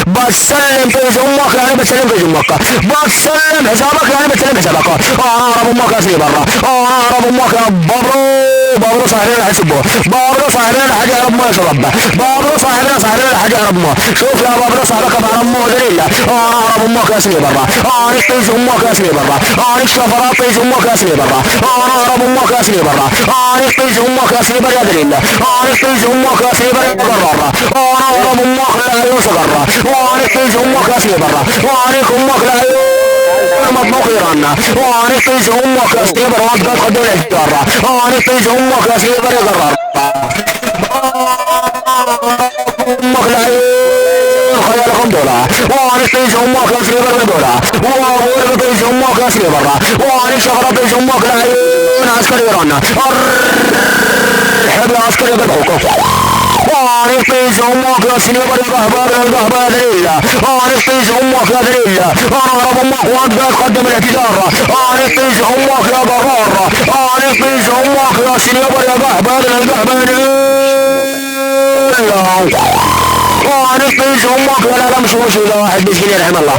بتسلم فيش امك يعني بتسلم فيش امك، بتسلم حسابك يعني بتسلم حسابك. اعرف امك يا سيدي برا، اعرف امك يا بابرو صاحبين حسبه، بابرو صاحبين حاجه يا رب ما يشرب، بابرو صاحبين حاجه يا رب ما شوف يا بابرو صاحبك بعد امه دليل. اعرف امك يا سيدي برا، اعرف فيش امك يا سيدي برا، اعرف شفرات فيش امك يا سيدي برا، اعرف امك يا سيدي برا، اعرف فيش امك يا سيدي برا يا دليل، اعرف فيش امك يا سيدي برا يا قرار، اعرف امك لا يوسقر، واعرف فيش امك يا سيدي برا، واعرف امك لا مطبخ ايران، واعرف فيش امك يا سيدي برا وانت قد قدم الحجاره، واعرف فيش امك يا سيدي برا يا قرار، امك لا خيالكم دولا، واعرف فيش امك يا سيدي برا دولا، واعرف فيش امك يا سيدي برا، واعرف شغله فيش امك لا عسكري ايران، ارحب يا عسكري بالحقوق. واعرف فيش امك يا سيدي برا القهبه دليله، واعرف فيش امك يا دليله، اعرف امك وانت تقدم الاعتذار، اعرف فيش امك يا قرار، اعرف فيش امك يا سيدي برا القهبه دليله، واعرف فيش امك ولا لا مش اذا واحد مسكين يرحم الله.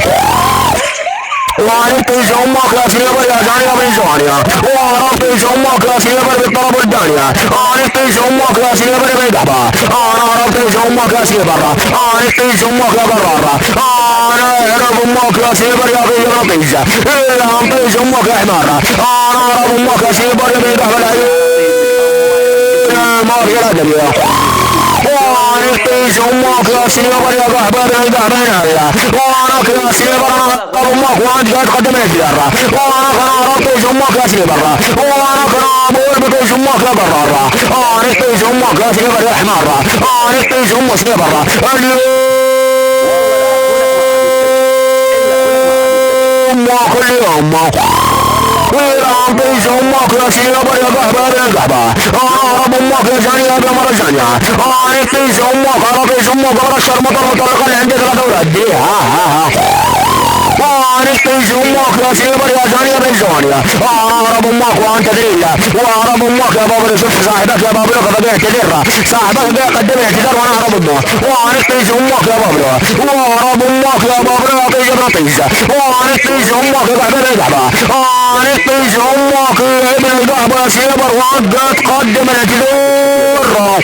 واعرف فيش امك يا سيدي برا يا جاني ابن زوانيا، واعرف فيش امك يا سيدي برا بالطلب الدانيه، اعرف فيش امك يا سيدي برا بالقهبه، انا اعرف فيش امك يا سيدي برا، اعرف فيش امك يا قراره، انا اعرف امك يا سيدي برا يا بيجي رطيزه، الا عم فيش امك يا حماره، انا اعرف امك يا سيدي برا بالقهبه ما في لا دليل. واعرف فيش امك يا سيدي برا يا قهبه بالقهبه نايا، وانا يا سيدي برا امك وانت قاعد تقدم الجاره، وانا اعرف فيش امك يا سيدي برا، وانا اقول بفيش امك يا قراره، اعرف فيش امك يا سيدي برا يا حماره، اعرف فيش امك سيدي برا اليوم وكل يوم ويرام فيش امك يا سيدي برا يا قهبه بالقهبه، اعرف امك يا جاني يا مره ثانيه، اعرف فيش امك، اعرف فيش امك برا الشرمطه المطلقه اللي عندي 3 اولاد دي واعرف فيش امك يا سيدي برا يا جاني بن زوانيا، اعرف امك وانت دليله، واعرف امك يا بابا شوف صاحبك يا بابا قد اعتذر، صاحبك قدم اعتذار وانا اعرف امه، واعرف فيش امك يا بابا، واعرف امك يا بابا يا بيجي رطيزه، واعرف فيش امك يا قهبه بالقهبه، اعرف فيش امك يا ابن القهبه يا سيدي برا وانت تقدم الاعتذار،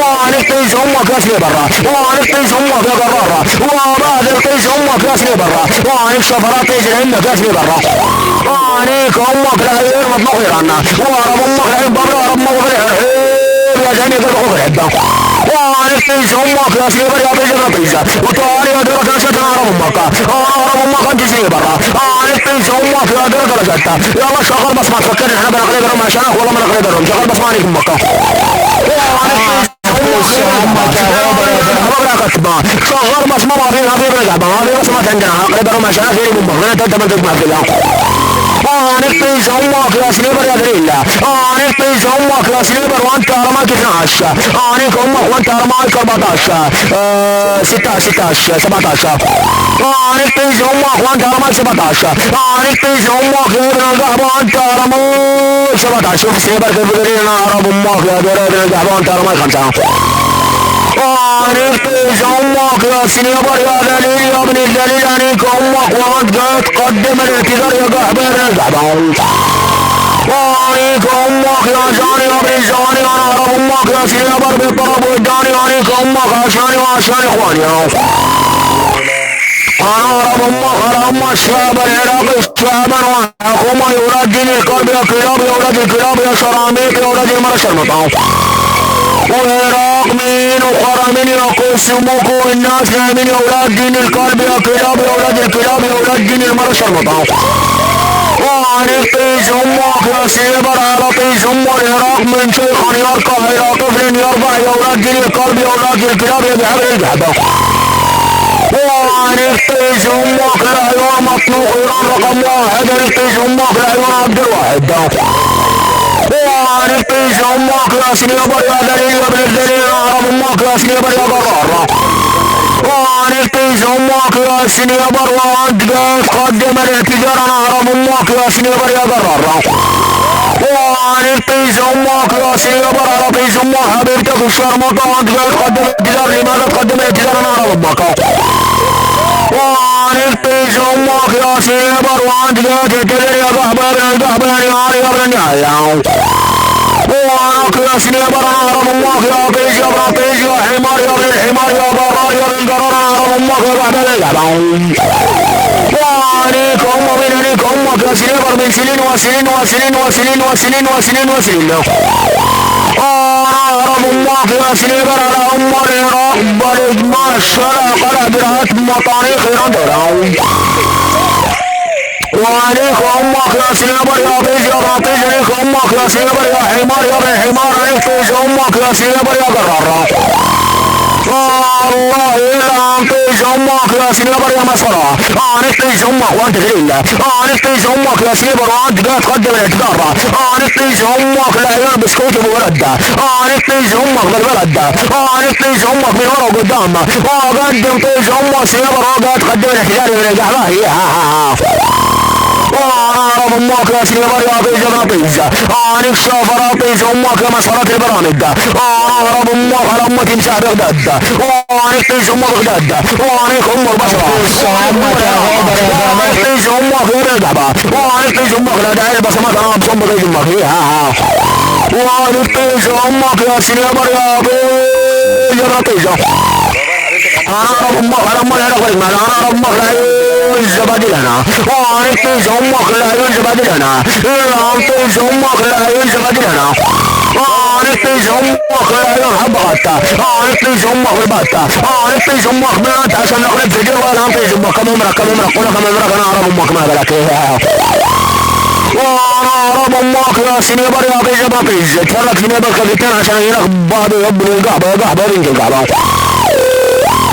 واعرف فيش امك يا سيدي برا، واعرف فيش امك يا قراره، وبادر فيش امك يا سيدي برا، واعرف شفرات فيش عندك يا سيدي برا، واعرف امك لا غير مطبخ ايران، واعرف امك لا برا رب مغفر يا جميع قلبك الحبه، واعرف فيش امك يا سيدي برا يا بيجي رطيزه، وتعالي يا درجه رشدها اعرف امك، اعرف امك انت سيدي برا، اعرف فيش امك يا درجه رشدها، يلا شغل بس ما تفكرني احنا بنقدرهم عشانك والله ما نقدرهم، شغل بس ما عليك امك، شغل بس ما فينا في رقبه ما في بس ما عندنا نقدرهم عشانك غير امك انت ما تسمع بالله. اعرف فيش امك يا سنيبر يا دليل، اعرف فيش امك يا سنيبر وانت رماك 12، اعرف امك وانت رماك 14 16 17، اعرف فيش امك وانت رماك 17، اعرف فيش امك يا ابن القهبه وانت رماك 17، شوف سنيبر كيف بدليل انا اعرف امك يا ابن القهبه وانت رماك 5. اعرف فيش امك يا سنيبر يا دليل يا ابن الدليل، عليك امك وانت تقدم الاعتذار يا قهبه القهبه، وعليك امك يا جاني يا ابن الجاني، انا اعرف امك يا سنيبر بالطرب والداني، عليك امك عشاني وعشان اخواني، انا اعرف امك على ام الشعب العراقي شعبا وحكومه يا ولاد دين الكلب يا كلاب يا ولاد الكلاب يا شراميك يا ولاد المرش المطاف، وعراق مين وقرمين يا قسمك والناس نايمين يا ولاد دين الكلب يا كلاب يا ولاد الكلاب يا ولاد دين المرش المطاف، واعرف فيش امك يا سيبر على فيش ام العراق من شيخ يركع الى طفل يرضع يا ولاد دين الكلب يا ولاد الكلاب يا بحبل الجحده، واعرف فيش امك الحيوان مطلوق ايران رقم 1، عرف فيش امك الحيوان عبد الواحد، واعرف فيش امك يا سنيبر يا دليل يا ابن الدليل، اعرف امك يا سنيبر يا قراره، واعرف فيش امك يا سنيبر وانت تقدم الاعتذار، انا اعرف امك يا سنيبر يا قراره، وعن طيش امك يا سيبر على طيش امك حبيبتك الشرمطة وانت جاي تقدم اعتذار لماذا تقدم اعتذار انا على ربك وعن طيش امك يا سيبر وانت جاي تعتذر يا قحبان يا ابن النهاية وعنك يا سنيبر انا على امك يا طيش يا ابن طيش يا حمار يا ابن الحمار يا برار يا ابن القرار انا على امك يا قحبان وعليك أم من عليك أمك يا سنيبر من سنين وسنين وسنين وسنين وسنين وسنين وسنين أعرف أمك يا سنيبر على أمر رب الإجماع الشرع قلع برهات مطاريخ رندر وعليك أمك يا سنيبر يا طيش يا راطيش عليك أمك يا سنيبر يا حمار يا ابن حمار عليك طيش أمك يا سنيبر يا قرار الله يلعن طيش امك يا سنيبر يا مسرة عنك طيش امك وانت غريل عنك طيش امك يا سنيبر وانت قاعد تقدم الاعتذار عنك طيش امك لا يلبس كوت بولد عنك طيش امك بالبلد عنك طيش امك من ورا وقدام وقدم طيش امك سنيبر وقاعد تقدم الاعتذار من القهوة وعرب امك يا سنيبر يا طيش يا طيش عنك شافر طيش امك يا مسرة البرامج وعرب امك على امك تمسح بغداد وعنك طيش امك بغداد وعنك ام البصرة وعنك طيش امك غير القحبة وعنك طيش امك لا داعي البصمات انا بصم طيش امك وعنك طيش امك يا سنيبر يا طيش يا طيش انا رب امك على امك لا نقول انا رب امك لا ينزبد لنا وعنك طيش امك لا ينزبد لنا وعنك طيش امك لا ينزبد لنا وعنك طيش امك لا ينهب غطا وعنك طيش امك بالبطة وعنك طيش امك بنات عشان نقلب في جوا ولا طيش امك كم امرك قولك كم امرك انا رب امك ما بلك وانا رب امك يا سنيبر يا طيش يا طيش تفرق سنيبر خليتين عشان ينك بعض يبني القحبة بنت القحبة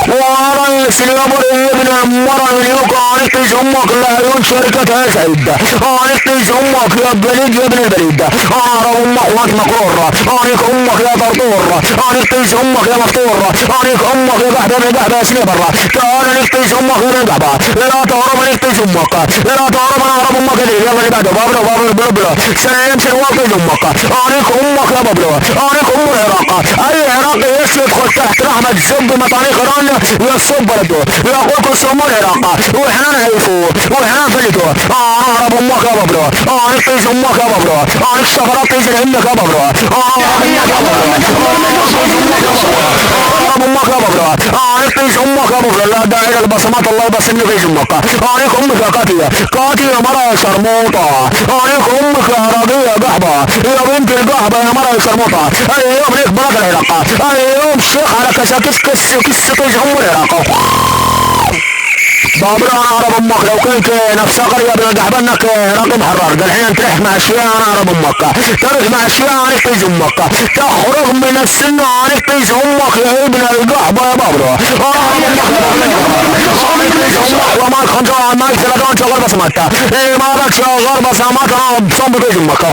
وارى سنيبر ابن مرة يوقع عنك طيش امك لا يون شركة سعيد عنك طيش امك يا بليد يا ابن البليد رب امك وانت مقرور عنك امك يا طرطور عنك طيش امك يا مفطور عنك امك يا قحبة يا سنيبر تعال عنك طيش امك يا قحبة لا تعرف عنك طيش امك لا تعرف انا رب امك يا اللي بعده بابلو سلام سنوات طيش امك عنك امك يا بابلو عنك ام العراق اي عراقي يدخل تحت رحمة زب مطاريق ايران يصب بلده يقول كل سمو العراق واحنا نعيفه واحنا نفلته رب امك يا بابلو عنك طيش امك يا بابلو عنك سفرات طيش لامك يا بابلو رب امك يا بابلو عنك طيش امك يا بابلو لا داعي للبصمات الله يبصمني في امك عنك امك يا قاتية مرة شرموطة عنك امك يا راضية قحبة يا بنت القحبة يا مرة شرموطة اي يوم ليك بركة العراق اي يوم شيخ على كس طيش ام العراق بابلو انا عرب امك لو كنت نفس قرية بن القحبة انك رقم حرار الحين تريح مع الشيعة انا عرب امك تريح مع الشيعة عنك طيش امك تخرج من السن عنك طيش امك يا ابن القحبة يا بابلو وما الخنجر ما يتلقون شغل بصمات ما بك شغل بصمات انا بصم طيش امك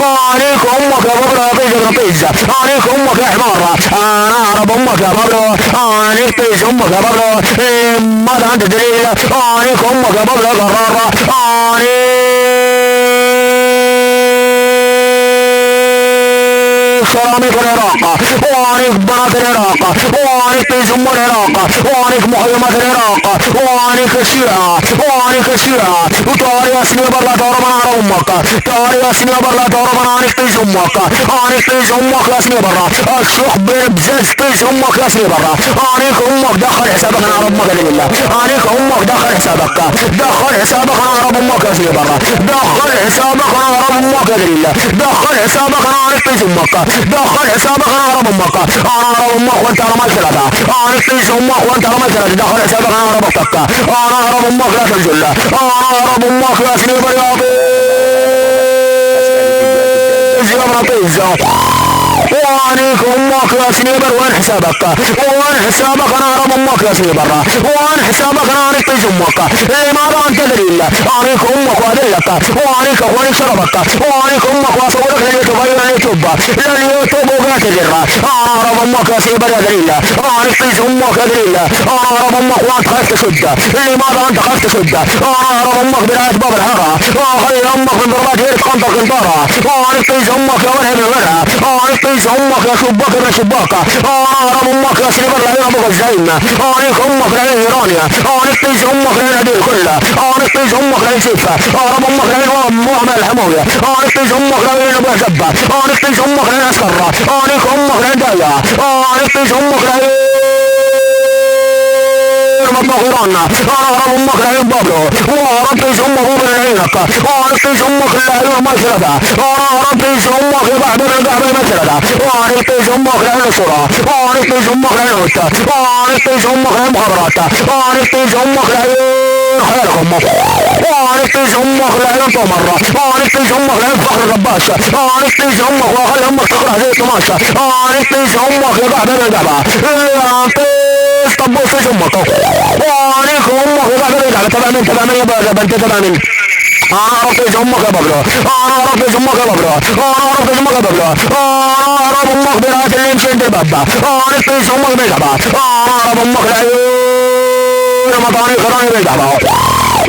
عليك امك يا بابلو يا طيش يا طيش عليك امك يا حمار انا عرب امك يا بابلو عليك طيش امك يا بابلو ماذا انت دليل عليك امك يا بابلو قرارة سلامك العراق وعنك بنات العراق وعنك طيش ام العراق وعنك مخيمات العراق وعنك الشيعة وتاري يا سنيبر لا تعرف انا على امك تاري يا سنيبر لا تعرف انا عنك طيش امك عنك طيش امك يا سنيبر الشح بزز طيش امك يا سنيبر عنك امك دخل حسابك انا على امك لله عنك امك دخل حسابك انا على امك يا سنيبر دخل حسابك انا على امك لله دخل حسابك انا عنك طيش امك دخل حسابك انا على امك انا على امك وانت على مالك عنك طيش امك وانت على مالك دخل حسابك انا على بطك انا على امك لا تنزل انا على امك يا سنيبر يا طيش وعنيك امك يا سنيبر وين حسابك انا على امك امك يا سيدي برا وانا حسابك انا طيش امك لماذا انت دليل اعطيك امك وادلك واعطيك اخواني شربك واعطيك امك واصورك لليوتيوب وقعت الجرة اعرف امك يا سيدي برا دليل اعرف طيش امك يا دليل اعرف امك وانت خايف تشد لماذا انت خايف تشد اعرف امك بنهاية باب الحارة خلي امك من ضربات هيرت قنطة قنطارة اعرف طيش امك يا ولد الورع اعرف طيش امك يا شباك ابن شباك اعرف امك يا سيدي برا هنا ابوك الزين اعرف امك لعين ايرانيا اعرف طيش امك لعين هدير كلها اعرف طيش امك لعين سيفة اعرف امك لعين معمل الحموية اعرف طيش امك لعين ابو زبة اعرف طيش امك لعين اسكرة اعرف امك لعين دايا اعرف طيش امك لعين مطبخ ايران اعرف امك لعين بابلو واعرف طيش امك ابن عينك اعرف طيش امك لعين مشرفة اعرف طيش امك بعد القعبة المشرفة اعرف طيش امك لعين الصورة اعرف طيش امك لعين وسطة اعرف طيش امك لعين مخابرات اعرف طيش امك لعين خيالك امك اعرف طيش امك لعين طمرة اعرف طيش امك لعين فخر الرباش اعرف طيش امك واخلي امك تقرأ زي الطماشة اعرف طيش امك يا بعد القعبة طيش طبوس طيش امك وعليك امك يا بعد القعبة تبع من يا بنت تبع من اعرف طيش امك يا بابلو اعرف طيش امك يا بابلو اعرف طيش امك يا بابلو اعرف امك برات اللي مشيت البابا اعرف طيش امك بيجعبا اعرف امك العيون مطاني خراني بيجعبا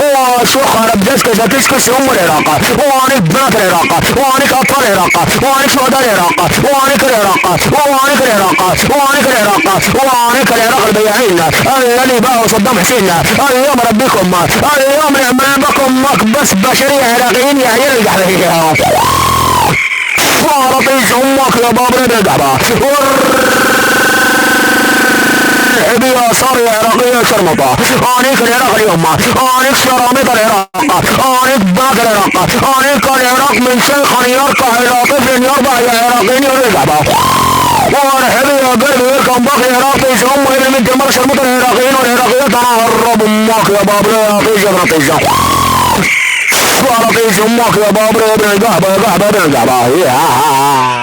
وشوخ عرب جسكس وكسكس ام العراق وعنك بنات العراق وعنك اطفال العراق وعنك شهداء العراق وعنك العراق وعنك العراق وعنك العراق وعنك العراق البياعين الذي باعوا صدام حسين اليوم ربكم اليوم نعمل بكم بس بشرية عراقيين يا عيال القحبية وعرطيش امك يا بابر بالقحبة يا صار عراقية شرمطة آنيك العراق اليوم آنيك شرامطة العراق آنيك باك العراق آنيك العراق من شيخ يرقع إلى طفل يربع يا عراقيين يرقبه وارحبي يا قلبي يركب باقي العراقي شهم إلى من جمال شرمطة العراقيين والعراقيات أنا هرب أمك يا بابر يا طيش يا طيش وعراقيش أمك يا بابر يا ابن القحبة يا قحبة يا ابن القحبة